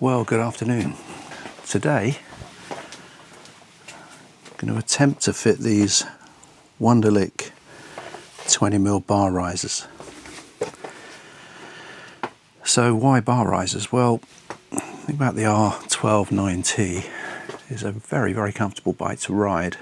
Well, good afternoon. Today, I'm going to attempt to fit these Wunderlich 20mm bar risers. So why bar risers? Well, the thing about the R12 NineT is a very, very comfortable bike to ride,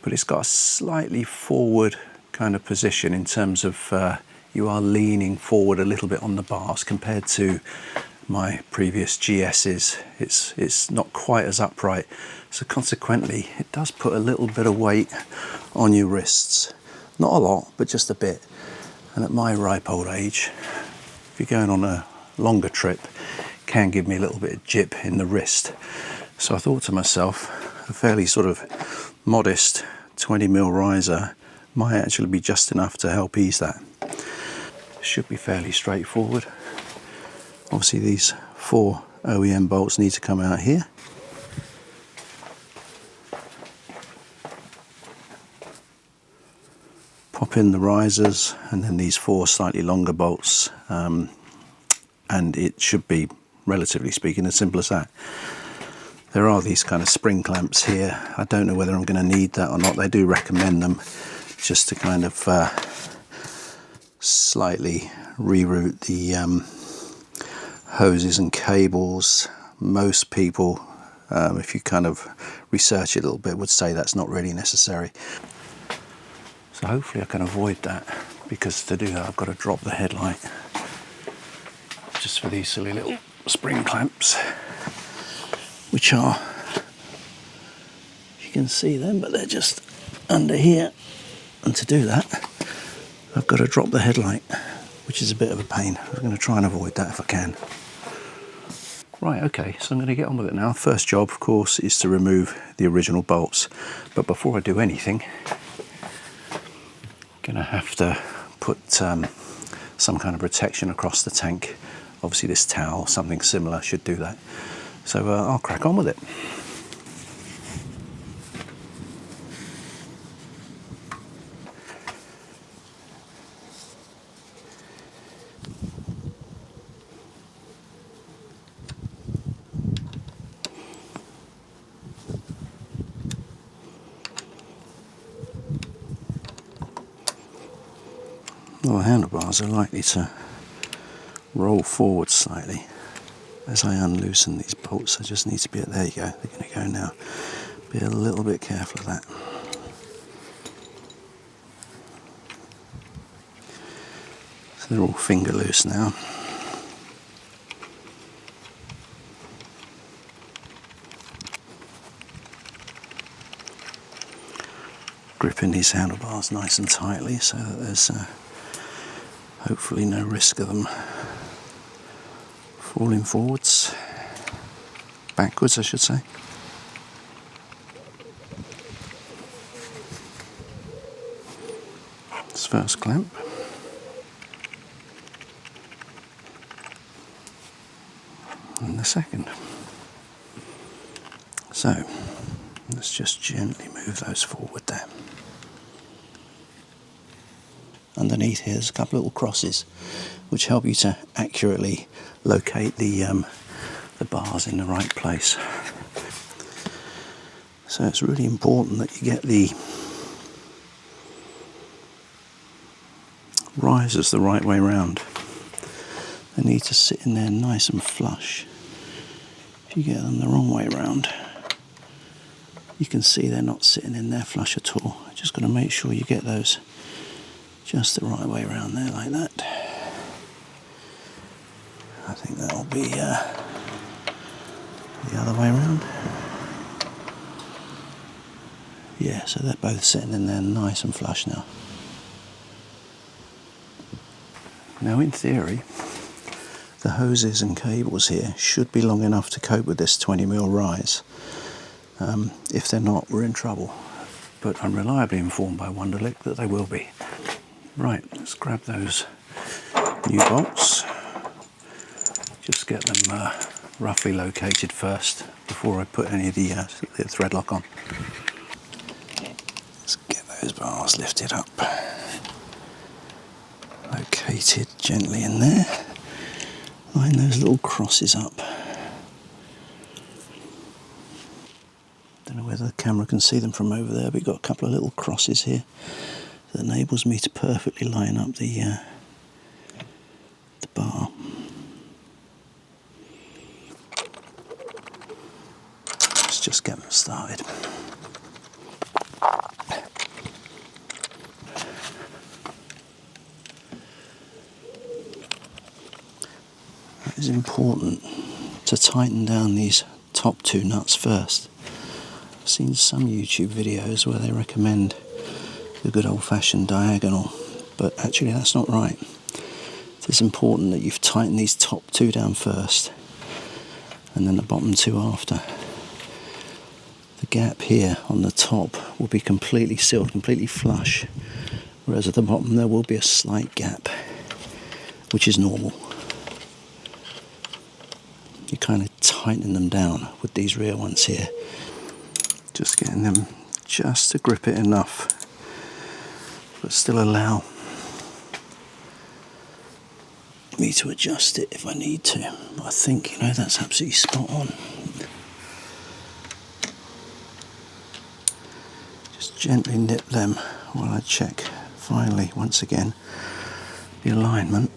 but it's got a slightly forward kind of position in terms of you are leaning forward a little bit on the bars compared to my previous GS's. It's not quite as upright, so consequently it does put a little bit of weight on your wrists. Not a lot, but just a bit. And at my ripe old age, if you're going on a longer trip, it can give me a little bit of jip in the wrist. So I thought to myself, a fairly sort of modest 20mm riser might actually be just enough to help ease that. Should be fairly straightforward. Obviously these 4 OEM bolts need to come out here. Pop in the risers and then these 4 slightly longer bolts, and it should be, relatively speaking, as simple as that. There are these kind of spring clamps here. I don't know whether I'm going to need that or not. They do recommend them just to kind of slightly reroute the hoses and cables. Most people, if you kind of research it a little bit, would say that's not really necessary. So hopefully I can avoid that, because to do that I've got to drop the headlight just for these silly little spring clamps, which are, you can see them, but they're just under here. And to do that I've got to drop the headlight, which is a bit of a pain. I'm going to try and avoid that if I can. Right, okay, so I'm going to get on with it now. First job, of course, is to remove the original bolts. But before I do anything, I'm going to have to put some kind of protection across the tank. Obviously this towel, something similar, should do that. So I'll crack on with it. Well, the handlebars are likely to roll forward slightly as I unloosen these bolts. I just need to be at, there you go, they're going to go now. Be a little bit careful of that. So they're all finger loose now. Gripping these handlebars nice and tightly so that there's hopefully no risk of them falling forwards, backwards I should say. This first clamp. And the second. So let's just gently move those forward there. Underneath here there's a couple of little crosses which help you to accurately locate the bars in the right place. So it's really important that you get the risers the right way round. They need to sit in there nice and flush. If you get them the wrong way round, you can see they're not sitting in there flush at all. Just got to make sure you get those just the right way around there, like that. I think that'll be the other way around. Yeah, so they're both sitting in there nice and flush now. Now in theory, the hoses and cables here should be long enough to cope with this 20mm rise. If they're not, we're in trouble. But I'm reliably informed by Wunderlich that they will be. Right, let's grab those new bolts. Just get them roughly located first before I put any of the thread lock on. Let's get those bars lifted up. Located gently in there. Line those little crosses up. camera can see them from over there, but we've got a couple of little crosses here that enables me to perfectly line up the bar. Let's just get them started. It is important to tighten down these top two nuts first. I've seen some YouTube videos where they recommend the good old-fashioned diagonal, but actually that's not right. It's important that you've tightened these top two down first and then the bottom two after. The gap here on the top will be completely sealed, completely flush, whereas at the bottom there will be a slight gap, which is normal. You're kind of tightening them down with these rear ones here, just getting them just to grip it enough, but still allow me to adjust it if I need to. I think, you know, that's absolutely spot on. Just gently nip them while I check, finally, once again, the alignment.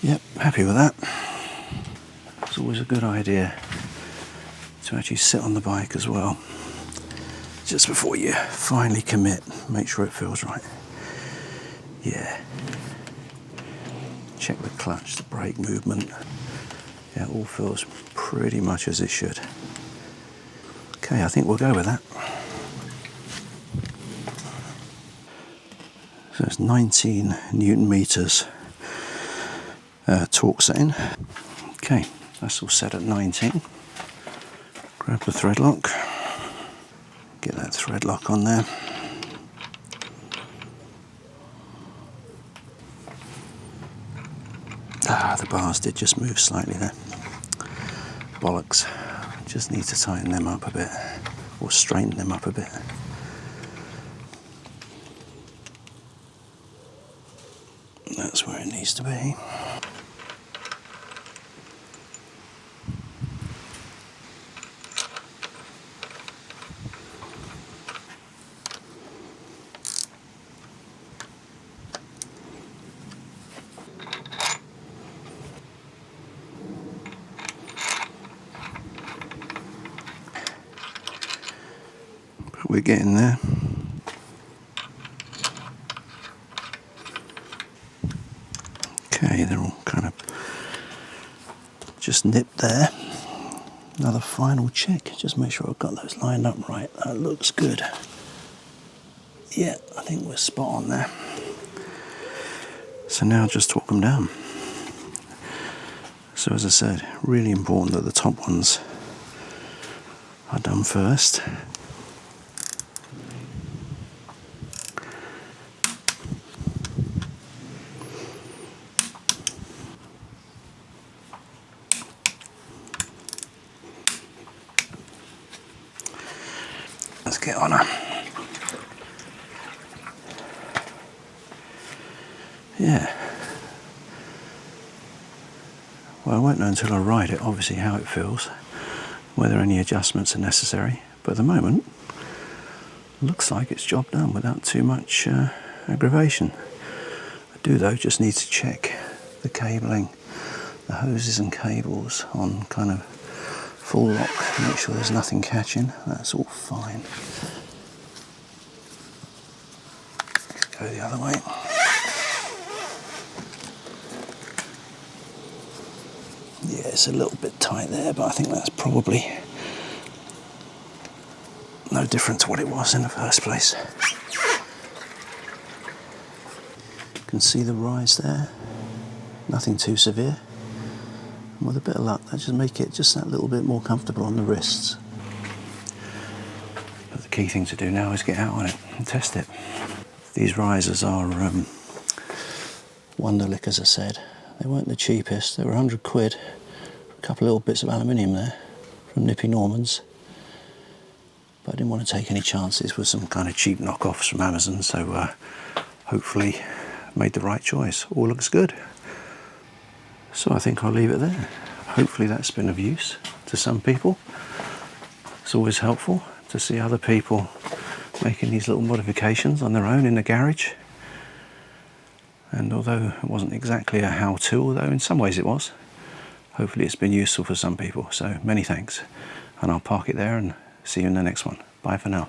Yep, happy with that. It's always a good idea to actually sit on the bike as well. Just before you finally commit, make sure it feels right. Yeah. Check the clutch, the brake movement. Yeah, it all feels pretty much as it should. Okay, I think we'll go with that. So it's 19 Newton meters torque setting. Okay, that's all set at 19. Grab the thread lock. Get that thread lock on there. The bars did just move slightly there. Bollocks. Just need to tighten them up a bit, or straighten them up a bit. That's where it needs to be. We're getting there. Okay, they're all kind of just nipped there. Another final check, just make sure I've got those lined up right. That looks good. Yeah, I think we're spot on there. So now just torque them down. So as I said, really important that the top ones are done first. Let's get on her. Yeah. Well, I won't know until I ride it, obviously, how it feels, whether any adjustments are necessary. But at the moment, looks like it's job done without too much aggravation. I do, though, just need to check the cabling, the hoses and cables on kind of full lock, make sure there's nothing catching. That's all fine. Go the other way. Yeah, it's a little bit tight there, but I think that's probably no different to what it was in the first place. You can see the rise there, nothing too severe. And with a bit of luck, that just make it just that little bit more comfortable on the wrists. But the key thing to do now is get out on it and test it. These risers are Wunderlich, as I said. They weren't the cheapest, they were 100 quid. A couple of little bits of aluminium there from Nippy Normans. But I didn't want to take any chances with some kind of cheap knockoffs from Amazon, so hopefully made the right choice. All looks good. So I think I'll leave it there. hopefully that's been of use to some people. It's always helpful to see other people making these little modifications on their own in the garage. And although it wasn't exactly a how-to, although in some ways it was, hopefully it's been useful for some people. So many thanks. And I'll park it there and see you in the next one. Bye for now.